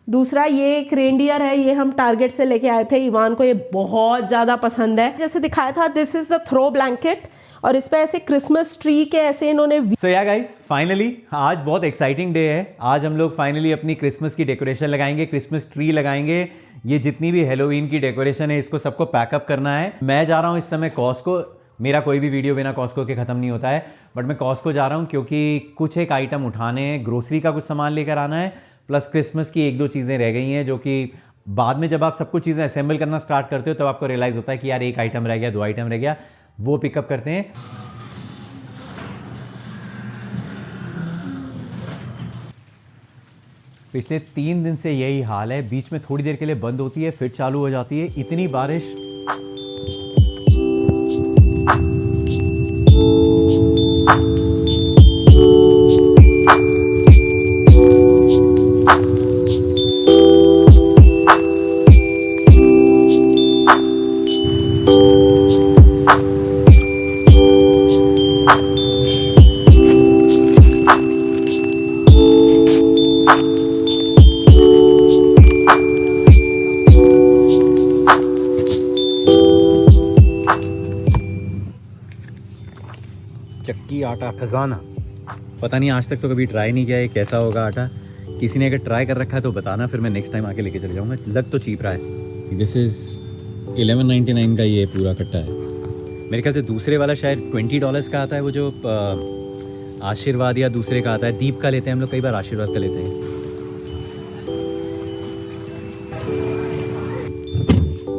दूसरा ये एक रेनडियर है, ये हम टारगेट से लेके आए थे, इवान को ये बहुत ज़्यादा पसंद है। जैसे दिखाया था, this is the throw blanket, और इस पे ऐसे क्रिसमस ट्री के ऐसे इन्होंने सो या गाइस, फाइनली आज बहुत एक्साइटिंग डे है। आज हम लोग फाइनली अपनी क्रिसमस की डेकोरेशन लगाएंगे, क्रिसमस ट्री लगाएंगे। ये जितनी भी हेलोवीन की डेकोरेशन है इसको सबको पैकअप करना है। मैं जा रहा हूँ इस समय कॉस्को। मेरा कोई भी वीडियो बिना कॉस्को के ख़त्म नहीं होता है, बट मैं कॉस्को जा रहा हूँ क्योंकि कुछ एक आइटम उठाने हैं, ग्रोसरी का कुछ सामान लेकर आना है, प्लस क्रिसमस की एक दो चीज़ें रह गई हैं जो कि बाद में जब आप सब कुछ चीज़ें असेंबल करना स्टार्ट करते हो तब आपको रियलाइज़ होता है कि यार एक आइटम रह गया, दो आइटम रह गया, वो पिकअप करते हैं। पिछले 3 दिन से यही हाल है, बीच में थोड़ी देर के लिए बंद होती है फिर चालू हो जाती है, इतनी बारिश। चक्की आटा खजाना, पता नहीं आज तक तो कभी ट्राई नहीं किया है कैसा होगा आटा। किसी ने अगर ट्राई कर रखा है तो बताना, फिर मैं नेक्स्ट टाइम आके लेके चले जाऊँगा। लग तो चीप रहा है। दिस इज़ 1199 का ये पूरा कट्टा है। मेरे ख्याल से दूसरे वाला शायद $20 का आता है, वो जो आशीर्वाद या दूसरे का आता है, दीप का लेते हैं हम लोग, कई बार आशीर्वाद का लेते हैं।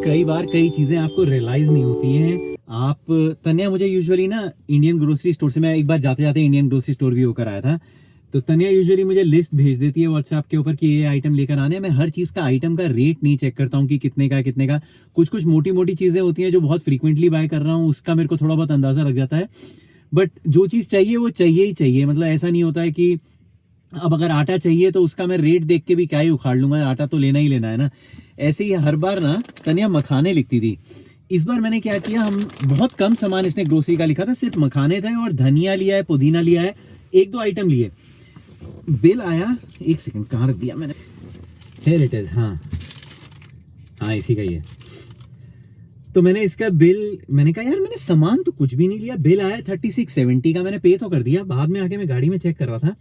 कई बार कई चीज़ें आपको रियलाइज़ नहीं होती हैं। आप तन्या, मुझे यूजुअली ना इंडियन ग्रोसरी स्टोर से, मैं एक बार जाते जाते इंडियन ग्रोसरी स्टोर भी होकर आया था, तो तन्या यूजुअली मुझे लिस्ट भेज देती है व्हाट्सएप के ऊपर कि ये आइटम लेकर आने हैं। मैं हर चीज़ का आइटम का रेट नहीं चेक करता हूँ कि कितने का है कितने का। कुछ मोटी मोटी चीज़ें होती हैं जो बहुत फ्रीक्वेंटली बाय कर रहा हूँ, उसका मेरे को थोड़ा बहुत अंदाज़ा लग जाता है। बट जो चीज़ चाहिए वो चाहिए ही चाहिए। मतलब ऐसा नहीं होता है कि अब अगर आटा चाहिए तो उसका मैं रेट देख के भी क्या ही उखाड़ लूँगा, आटा तो लेना ही लेना है ना। ऐसे ही हर बार ना तन्या मखाने लिखती थी। इस बार मैंने क्या किया, हम बहुत कम सामान इसने ग्रोसरी का लिखा था, सिर्फ मखाने थे और धनिया लिया है, पुदीना लिया है, एक दो आइटम लिए। बिल आया, एक सेकंड कहाँ रख दिया मैंने, हियर इट इज। हाँ इसी का ही है। तो मैंने इसका बिल, मैंने कहा यार मैंने सामान तो कुछ भी नहीं लिया। बिल आया 3670 का, मैंने पे तो कर दिया। बाद में आके मैं गाड़ी में चेक कर रहा था,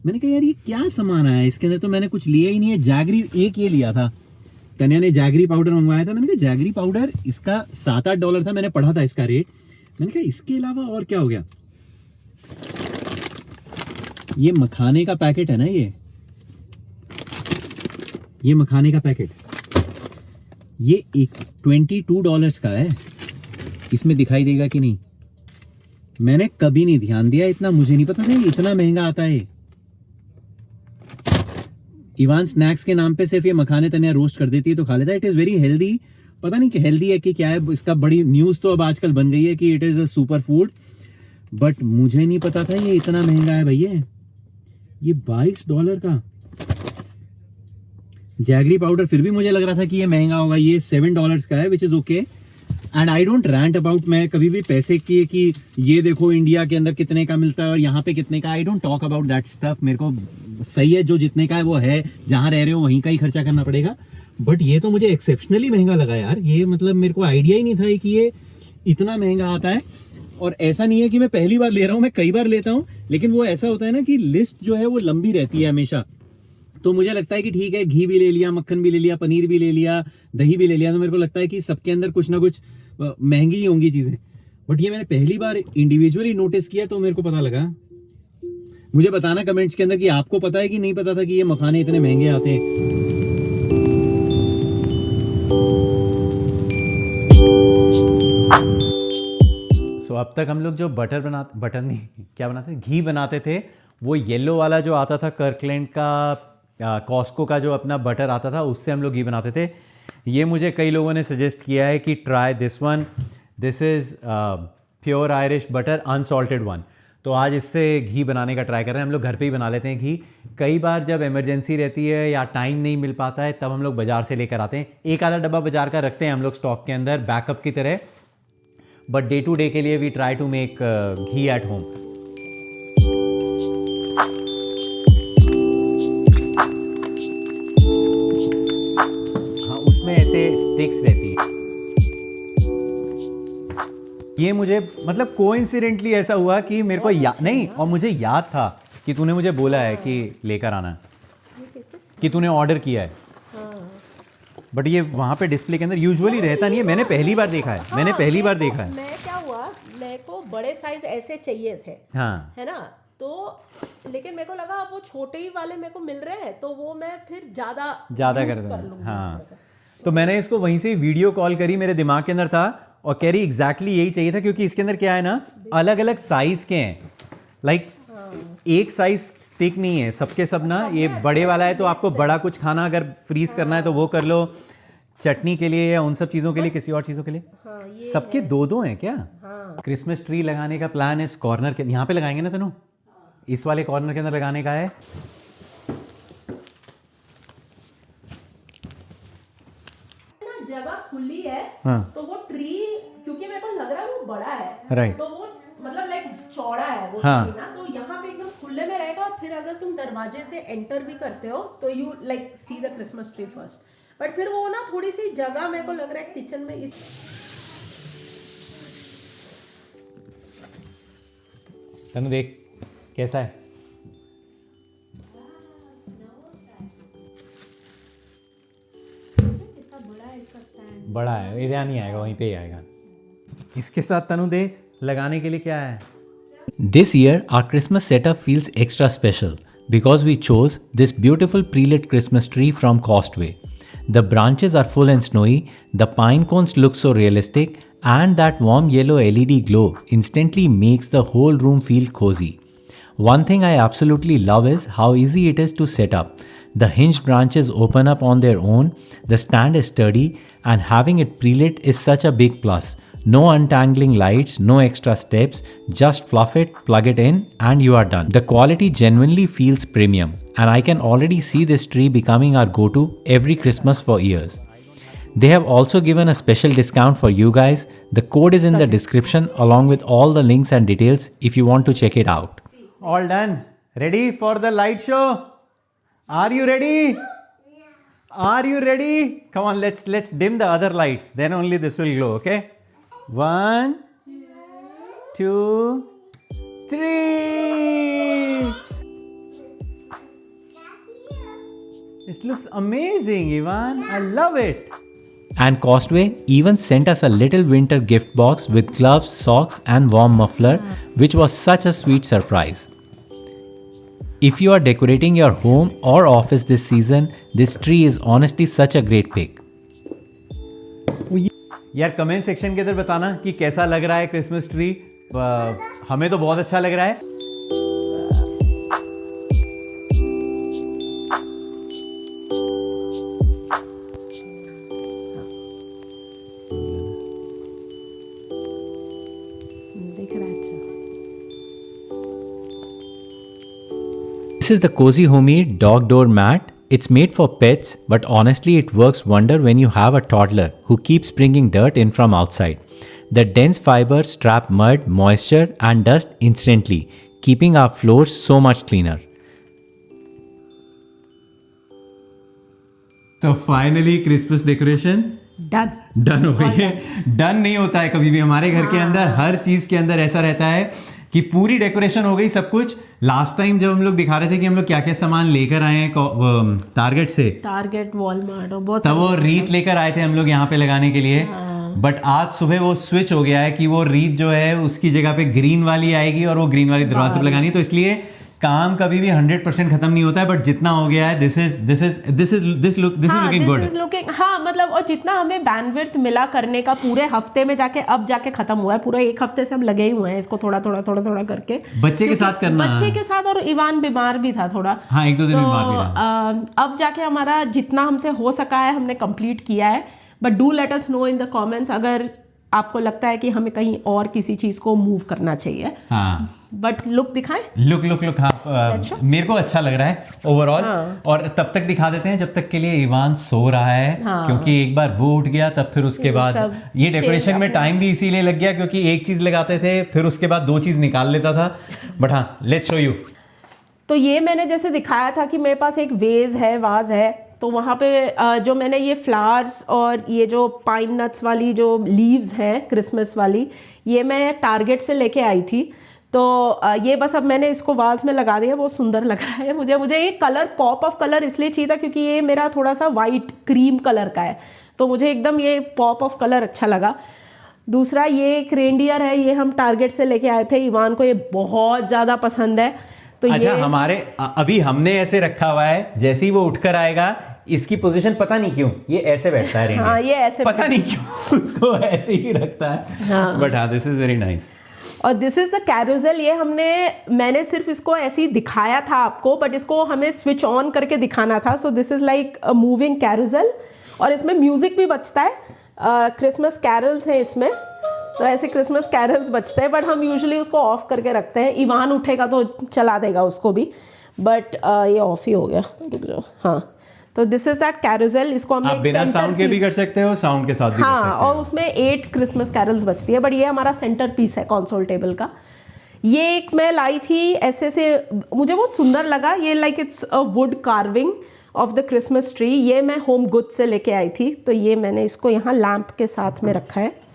मैंने कहा यार ये क्या सामान आया इसके अंदर, तो मैंने कुछ लिया ही नहीं है। जैगरी एक ये लिया था, तन्या ने जैगरी पाउडर मंगवाया था। मैंने कहा जैगरी पाउडर इसका $7-8 था, मैंने पढ़ा था इसका रेट। मैंने कहा इसके अलावा और क्या हो गया। ये मखाने का पैकेट है ना, ये मखाने का पैकेट, ये $22 का है। इसमें दिखाई देगा कि नहीं, मैंने कभी नहीं ध्यान दिया, इतना मुझे नहीं पता था इतना महंगा आता है। इवान स्नैक्स के नाम पे सिर्फ ये मखाने तन्या रोस्ट कर देती है तो खा लेता है। इट इज़ वेरी हेल्दी, पता नहीं कि हेल्दी है कि क्या है, इसका बड़ी न्यूज़ तो अब आजकल बन गई है कि it is a super food, but मुझे नहीं पता था ये इतना महंगा है भैया। ये $22 का जैगरी पाउडर, फिर भी मुझे लग रहा था कि ये महंगा होगा। ये $7 का है, which is okay. And I don't rant about, मैं कभी भी पैसे की कि ये देखो इंडिया के अंदर कितने का मिलता है और यहाँ पे कितने का, I don't talk about that stuff. मेरे को सही है जो जितने का है वो है, जहाँ रह रहे हो वहीं का ही खर्चा करना पड़ेगा। बट ये तो मुझे एक्सेप्शनली महंगा लगा यार। ये मतलब मेरे को आइडिया ही नहीं था कि ये इतना महंगा आता है। और ऐसा नहीं है कि मैं पहली बार ले रहा हूँ, मैं कई बार लेता हूँ, लेकिन वो ऐसा होता है ना कि लिस्ट जो है वो लंबी रहती है हमेशा। तो मुझे लगता है कि ठीक है, घी भी ले लिया, मक्खन भी ले लिया, पनीर भी ले लिया, दही भी ले लिया, तो मेरे को लगता है कि सबके अंदर कुछ ना कुछ महंगी ही होंगी चीज़ें। बट ये मैंने पहली बार इंडिविजुअली नोटिस किया तो मेरे को पता लगा। मुझे बताना कमेंट्स के अंदर कि आपको पता है कि नहीं पता था कि ये मखाने इतने महंगे आते हैं। सो अब तक हम लोग जो बटर नहीं क्या बनाते, घी बनाते थे, वो येलो वाला जो आता था कर्कलैंड का, कॉस्को का जो अपना बटर आता था, उससे हम लोग घी बनाते थे। ये मुझे कई लोगों ने सजेस्ट किया है कि try this one, this is pure Irish butter, unsalted one. तो आज इससे घी बनाने का ट्राई कर रहे हैं। हम लोग घर पे ही बना लेते हैं घी। कई बार जब इमरजेंसी रहती है या टाइम नहीं मिल पाता है तब हम लोग बाज़ार से लेकर आते हैं। एक आधा डब्बा बाज़ार का रखते हैं हम लोग स्टॉक के अंदर, बैकअप की तरह। बट डे टू डे के लिए we try to make ghee at home. Sticks रहती है। ये मुझे मतलब कोइंसिडेंटली ऐसा हुआ कि मेरे को नहीं, और मुझे याद था कि तूने मुझे बोला है कि लेकर आना, कि तूने ऑर्डर किया है, बट ये वहाँ पे डिस्प्ले के अंदर यूजुअली रहता नहीं है। मैंने पहली बार देखा है, मैंने पहली बार देखा है। मैं क्या हुआ, मेरे को बड़े साइज ऐसे चाहिए थे, हाँ, है ना, तो लेकिन मेरे को लगा अब वो छोटे ही वाले मेरे को मिल रहे हैं, तो वो मैं फिर ज़्यादा कर दूँगा। हाँ, तो मैंने इसको वहीं से वीडियो कॉल करी, मेरे दिमाग के अंदर था और कह रही एग्जैक्टली यही चाहिए था, क्योंकि इसके अंदर क्या है ना, अलग अलग साइज के हैं, लाइक एक साइज स्टिक नहीं है, सबके सब ना। ये बड़े वाला है तो आपको बड़ा कुछ खाना अगर फ्रीज करना है तो वो कर लो, चटनी के लिए या उन सब चीज़ों के लिए, किसी और चीज़ों के लिए। सबके दो दो हैं क्या? क्रिसमस ट्री लगाने का प्लान इस कॉर्नर के यहाँ पे लगाएंगे ना तनु, इस वाले कॉर्नर के अंदर लगाने का है। जगह खुली है, तो वो ट्री क्योंकि मेरे को लग रहा है वो बड़ा है, राइट, तो वो मतलब लाइक चौड़ा है वो हाँ, ट्री ना, तो यहाँ पे एकदम खुले में रहेगा। फिर अगर तुम दरवाजे से एंटर भी करते हो तो you like see the Christmas tree first, but फिर वो ना थोड़ी सी जगह मेरे को लग रहा है किचन में इस तनु देख कैसा है, बड़ा है, इधर नहीं आएगा, वहीं पे ही आएगा। इसके साथ तनु दे लगाने के लिए क्या है? This year, our Christmas setup feels extra special because we chose this beautiful pre-lit Christmas tree from Costway. The branches are full and snowy, the pine cones look so realistic, and that warm yellow LED glow instantly makes the whole room feel cozy. One thing I absolutely love is how easy it is to set up. The hinged branches open up on their own, the stand is sturdy, and having it pre-lit is such a big plus. No untangling lights, no extra steps, just fluff it, plug it in, and you are done. The quality genuinely feels premium, and I can already see this tree becoming our go-to every Christmas for years. They have also given a special discount for you guys. The code is in the description along with all the links and details if you want to check it out. All done. Ready for the light show? Are you ready? Are you ready? Come on, let's dim the other lights. Then only this will glow, okay? 1, 2, 3. This looks amazing, Ivan. I love it. And Costway even sent us a little winter gift box with gloves, socks, and warm muffler, which was such a sweet surprise. If you are decorating your home or office this season, this tree is honestly such a great pick. यार comment section के अंदर बताना कि कैसा लग रहा है Christmas tree. हमें तो बहुत अच्छा लग रहा है। This is the Cozy Homey dog door mat. It's made for pets, but honestly it works wonder when you have a toddler who keeps bringing dirt in from outside. The dense fibers trap mud, moisture and dust instantly, keeping our floors so much cleaner. So finally Christmas decoration done हो गई है। Done नहीं होता है कभी भी हमारे घर के अंदर, हर चीज के अंदर ऐसा रहता है कि पूरी डेकोरेशन हो गई सब कुछ। लास्ट टाइम जब हम लोग दिखा रहे थे कि हम लोग क्या क्या सामान लेकर आए हैं टारगेट से, टारगेट, वॉलमार्ट और बहुत, तब वो रीत लेकर आए थे हम लोग यहाँ पे लगाने के लिए। बट आज सुबह वो स्विच हो गया है कि वो रीत जो है उसकी जगह पे ग्रीन वाली आएगी और वो ग्रीन वाली दरवाजे पे लगानी है। तो इसलिए काम कभी भी 100% खत्म नहीं होता है, बट जितना हो गया है दिस इज लुकिंग गुड। हाँ मतलब, और जितना हमें बैंडविड्थ मिला करने का पूरे हफ्ते में जाके अब जाके खत्म हुआ है। पूरा एक हफ्ते से हम लगे ही हुए हैं इसको थोड़ा थोड़ा करके, बच्चे के साथ करना, बच्चे के साथ, और इवान बीमार भी था थोड़ा। हाँ, 1-2 दिन बीमार भी रहा। अब जाके हमारा जितना हमसे हो सका है हमने कंप्लीट किया है। But do let us no in the comments अगर आपको लगता है कि हमें कहीं और किसी चीज को मूव करना चाहिए। हाँ, बट लुक दिखाएं, लुक हाँ, मेरे को अच्छा लग रहा है ओवरऑल। और तब तक दिखा देते हैं जब तक के लिए इवान सो रहा है, क्योंकि एक बार वो उठ गया तब फिर उसके बाद ये डेकोरेशन में टाइम भी इसीलिए लग गया क्योंकि एक चीज लगाते थे फिर उसके बाद 2 चीज निकाल लेता था। बट हाँ, लेट्स शो यू। तो ये मैंने जैसे दिखाया था कि मेरे पास एक वाज है, तो वहाँ पे जो मैंने ये फ्लावर्स और ये जो पाइन नट्स वाली जो लीव्स हैं क्रिसमस वाली, ये मैं टारगेट से लेके आई थी। तो ये बस अब मैंने इसको वाज में लगा दिया, बहुत सुंदर लग रहा है मुझे ये कलर पॉप ऑफ कलर इसलिए चाहिए था क्योंकि ये मेरा थोड़ा सा वाइट क्रीम कलर का है, तो मुझे एकदम ये पॉप ऑफ कलर अच्छा लगा। दूसरा ये एक रेनडियर है, ये हम टारगेट से लेके आए थे, इवान को ये बहुत ज़्यादा पसंद है। तो अच्छा, ये हमारे अभी हमने ऐसे रखा हुआ है, जैसे ही वो उठकर आएगा इसकी पोजीशन पता नहीं क्यों ये ऐसे बैठता है रेनडियर। हाँ, ये ऐसे पता नहीं क्यों उसको ऐसे ही रखता है। बट हाँ, दिस इज वेरी नाइस। और दिस इज़ द कैरोसेल। ये मैंने सिर्फ इसको ऐसे ही दिखाया था आपको, बट इसको हमें स्विच ऑन करके दिखाना था। सो this is like a moving carousel, और इसमें म्यूज़िक भी बजता है, क्रिसमस कैरल्स हैं इसमें, तो ऐसे क्रिसमस कैरल्स बजते हैं, बट हम यूजुअली उसको ऑफ करके रखते हैं। इवान उठेगा तो चला देगा उसको भी, बट ये ऑफ ही हो गया। रुक जाओ। हाँ, तो दिस इज दैट कैरोसेल। इसको हम आप बिना साउंड के भी कर सकते हो, साउंड के साथ भी कर सकते हो। और उसमें 8 क्रिसमस कैरल्स बजती है, बट ये हमारा सेंटर पीस है कंसोल टेबल का। ये एक मैं लाई थी ऐसे से, मुझे बहुत सुंदर लगा ये, like it's a wood carving of the Christmas tree. ये मैं होम गुड से लेके आई थी, तो ये मैंने इसको यहाँ लैम्प के साथ में रखा है।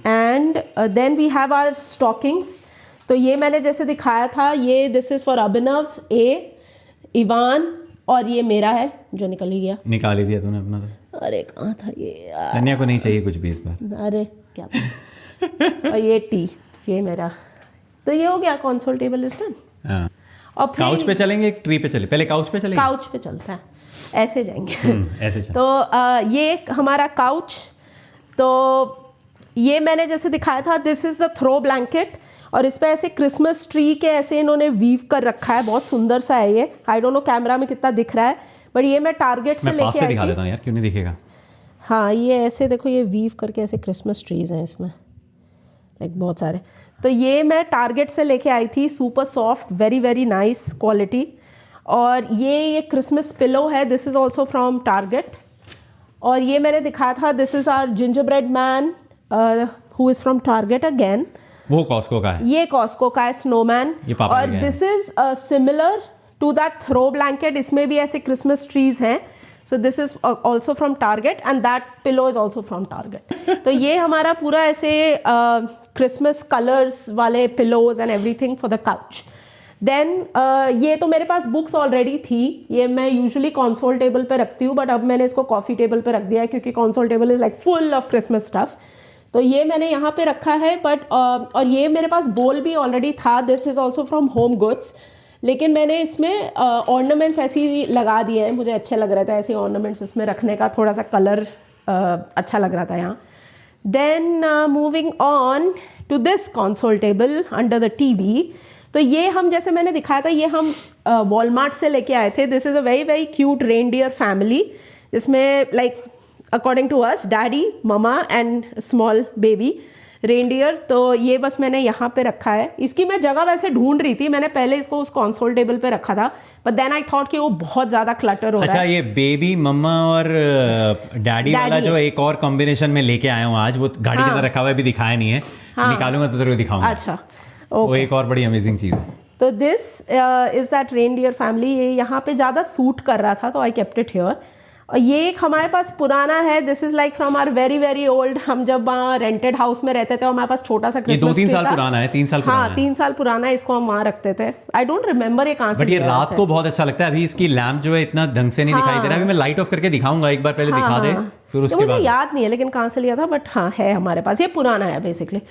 And then we have our stockings. तो ये मैंने जैसे दिखाया था, ये this is for Abhinav, Ivan, और ये मेरा है जो निकल ही गया। निकाल ही दिया तूने अपना तो। अरे कहाँ था ये यार? तन्या को नहीं चाहिए कुछ भी इस बार। अरे क्या और ये टी, ये मेरा। तो ये हो गया कंसोल टेबल इज डन। हाँ, और काउच पे चलेंगे, ट्री पे चले? पहले काउच पे चलेंगे। काउच पे चलता है, ऐसे जाएंगे। ऐसे चल। तो ये हमारा काउच। तो ये मैंने जैसे दिखाया था, this is the throw blanket, और इस पे ऐसे क्रिसमस ट्री के ऐसे इन्होंने वीव कर रखा है, बहुत सुंदर सा है ये। आई डोंट नो कैमरा में कितना दिख रहा है, बट ये मैं टारगेट से लेके आई थी। मैं पास से दिखा देता हूँ यार, क्यों नहीं दिखेगा। हाँ, ये ऐसे देखो, ये वीव करके ऐसे क्रिसमस ट्रीज हैं इसमें, लाइक बहुत सारे। तो ये मैं टारगेट से लेके आई थी, super soft, very very nice quality. और ये क्रिसमस पिलो है, this is also from Target. और ये मैंने दिखाया था, this is our gingerbread man who is from Target again. वो कॉस्को का है। ये कॉस्को का है, स्नोमैन। और this is similar to that throw blanket, इसमें भी ऐसे क्रिसमस ट्रीज हैं। So this is also from Target, and that pillow is also from Target. तो ये हमारा पूरा ऐसे क्रिसमस कलर्स वाले pillows and everything for the couch. Then ये तो मेरे पास बुक्स ऑलरेडी थी, ये मैं यूजुअली कंसोल टेबल पे रखती हूँ, बट अब मैंने इसको कॉफ़ी टेबल पे रख दिया है क्योंकि console table is like full of Christmas stuff. तो ये मैंने यहाँ पे रखा है, बट और ये मेरे पास बोल भी ऑलरेडी था, this is also from home goods, लेकिन मैंने इसमें ऑर्नामेंट्स ऐसे ही लगा दिए हैं, मुझे अच्छे लग रहे थे ऐसे ऑर्नामेंट्स इसमें रखने का, थोड़ा सा कलर अच्छा लग रहा था यहाँ। Then moving on to this console table under the TV. तो ये हम, जैसे मैंने दिखाया था, ये हम वॉलमार्ट से लेके आए थे। This is a very very cute reindeer family, जिसमें like according to us daddy, mama and small baby reindeer. तो ये बस मैंने यहाँ पे रखा है। इसकी मैं जगह वैसे ढूंढ रही थी, मैंने पहले इसको उस कंसोल टेबल पे रखा था, बट देन आई थॉट कि वो बहुत ज़्यादा क्लटर हो रहा है। अच्छा, ये बेबी, मम्मा और डैडी वाला जो एक और कॉम्बिनेशन में लेके आया हूँ आज, वो गाड़ी के अंदर रखा हुआ है, अभी दिखाया नहीं है। निकालूंगा तो तेरे को दिखाऊंगा। अच्छा, वो एक और बड़ी अमेजिंग चीज़ है। तो this is that reindeer family. ये यहाँ पे ज़्यादा सूट कर रहा था, तो आई केप्ट इट हियर। और ये एक हमारे पास पुराना है, this is like from our very very old, हम जब रेंटेड हाउस में रहते थे, हमारे पास छोटा सा क्रिसमस ट्री था। 2-3 साल पुराना है, 3 साल पुराना है। हाँ, 3 साल पुराना है, इसको हम वहाँ रखते थे। आई डोंट रिमेंबर ये कहाँ से। बट ये रात को बहुत अच्छा लगता है। अभी इसकी लैम्प जो है इतना ढंग से नहीं दिखाई दे रहा है। अभी मैं लाइट ऑफ करके दिखाऊंगा, एक बार पहले दिखा दे, फिर उसके बाद। मुझे याद नहीं है लेकिन कहाँ से लिया था, बट हाँ है हमारे पास, ये पुराना है बेसिकली।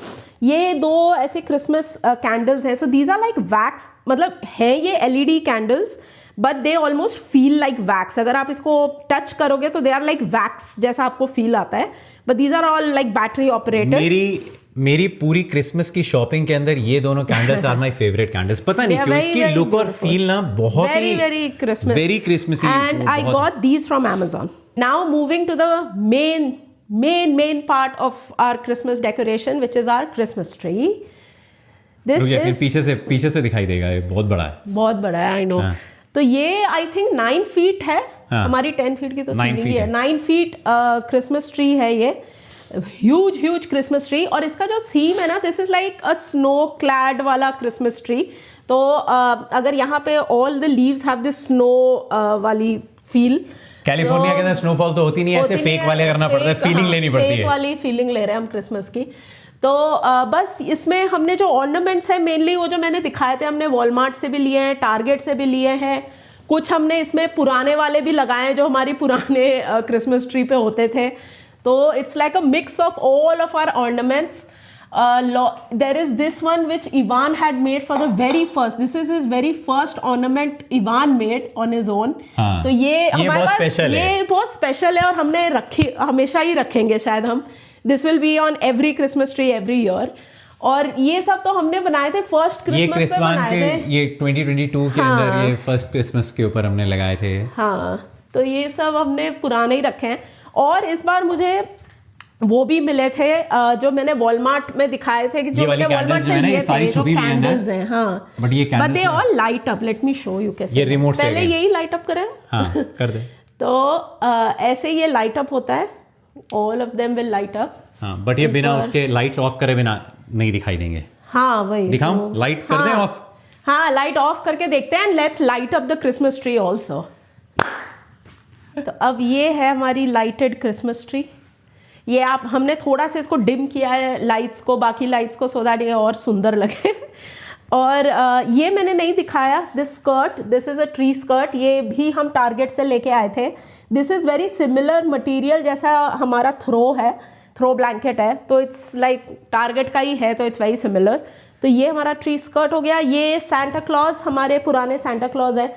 ये 2 ऐसे क्रिसमस कैंडल्स हैं। So these are like wax, मतलब है ये LED candles, but they almost feel like wax. अगर आप इसको टच करोगे तो दे आर लाइक वैक्स जैसा आपको फील आता है, but these are all like battery operated. मेरी पूरी क्रिसमस की शॉपिंग के अंदर ये दोनों candles are my favourite candles. पता नहीं क्यों इसकी लुक और फील ना बहुत ही very Christmas, very Christmassy. And I got these from Amazon. Now moving to the main part of our Christmas decoration, which is our Christmas tree. This is पीछे से दिखाई देगा, ये बहुत बड़ा है। बहुत बड़ा है, आई नो। तो ये आई थिंक 9 फीट है। हमारी 10 फीट की तो सीलिंग है। 9 फीट क्रिसमस ट्री है ये, ह्यूज क्रिसमस ट्री। और इसका जो थीम है ना, this is like a snow clad वाला क्रिसमस ट्री। तो अगर यहाँ पे all the leaves have this snow वाली फील, कैलिफोर्निया के अंदर स्नोफॉल तो होती नहीं है, ऐसे फेक वाले करना पड़ता है, फीलिंग लेनी पड़ती है, फेक वाली फीलिंग ले रहे हैं हम क्रिसमस की। तो बस इसमें हमने जो ऑर्नामेंट्स है मेनली वो जो मैंने दिखाए थे, हमने वॉलमार्ट से भी लिए हैं, टारगेट से भी लिए हैं, कुछ हमने इसमें पुराने वाले भी लगाए हैं जो हमारी पुराने क्रिसमस ट्री पे होते थे। तो it's like a mix of all of our ornaments. there is this one which Ivan had made for the very first. This is his very first ornament Ivan made on his own. हाँ, तो ये हमारे बहुत पास special है, ये बहुत special है और हमने रखी, हमेशा ही रखेंगे शायद हम। This will be on every Christmas tree every year. और ये सब तो हमने बनाए थे फर्स्ट ये क्रिसमस पे बनाए के थे। ये 2022 के अंदर ये फर्स्ट क्रिसमस के ऊपर हमने लगाए थे। हाँ, तो ये सब हमने पुराने ही रखे हैं। और इस बार मुझे वो भी मिले थे जो मैंने वॉलमार्ट में दिखाए थे कि जो मैंने वॉलमार्ट से लिए थे, जो कैंडल्स हैं। हाँ, बट ये but they all light up. Let me show you कैसे। ये रिमोट से पहले यही लाइट अप करें। हाँ, कर दे। तो ऐसे ये लाइट अप होता है, all of them will light up. हाँ, बट ये बिना उसके लाइट्स ऑफ करे बिना नहीं दिखाई देंगे। हाँ, वही दिखाऊं, लाइट कर दें ऑफ। हाँ, लाइट ऑफ करके देखते हैं। Let's light up the Christmas tree also. तो अब ये है हमारी लाइटेड क्रिसमस ट्री। ये आप हमने थोड़ा सा इसको डिम किया है लाइट्स को, बाकी लाइट्स को, सो दैट ये और सुंदर लगे। और ये मैंने नहीं दिखाया, this skirt, this is a tree skirt. ये भी हम टारगेट से लेके आए थे। This is very similar material जैसा हमारा थ्रो ब्लैंकेट है, तो इट्स लाइक टारगेट का ही है, तो इट्स वेरी सिमिलर। तो ये हमारा ट्री स्कर्ट हो गया। ये सांता क्लॉज, हमारे पुराने सांता क्लॉज है।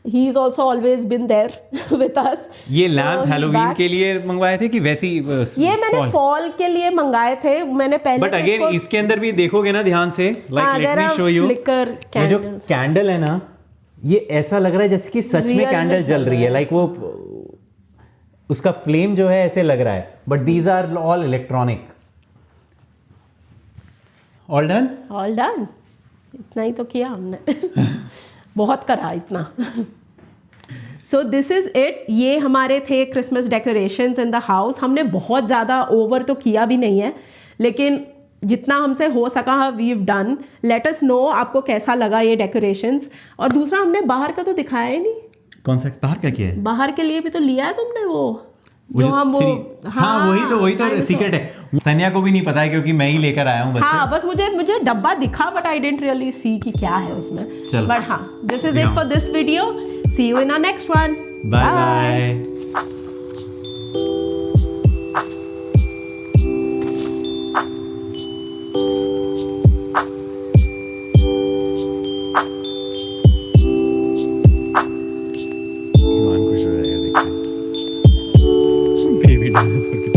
He is also always been there with us. ये लैम्प हैलोवीन के लिए मंगवाए थे कि वैसी? ये मैंने फॉल के लिए मंगाए थे। मैंने पहले बट अगेन इसके अंदर भी देखोगे ना ध्यान से, like let me show you, ये जो कैंडल है ना, ये ऐसा लग रहा है जैसे कि सच में कैंडल जल रही है, लाइक वो उसका फ्लेम जो है ऐसे लग रहा है। But these are all electronic. All done, all done. इतना ही तो किया हमने। बहुत करा इतना। So this is it. ये हमारे थे Christmas decorations in the house. हमने बहुत ज़्यादा ओवर तो किया भी नहीं है, लेकिन जितना हमसे हो सका we have done. Let us know आपको कैसा लगा ये डेकोरेशंस। और दूसरा हमने बाहर का तो दिखाया ही नहीं। कौन सा बाहर का किया है? बाहर के लिए भी तो लिया है तुमने वो जो हम वो। हाँ, वही तो सीक्रेट है। तन्या को भी नहीं पता है क्योंकि मैं ही लेकर आया हूँ। हाँ, बस मुझे डब्बा दिखा, but I didn't really see कि क्या है उसमें। बट हाँ, this is it for this video. See you in our next one. Bye bye. Baby dinosaur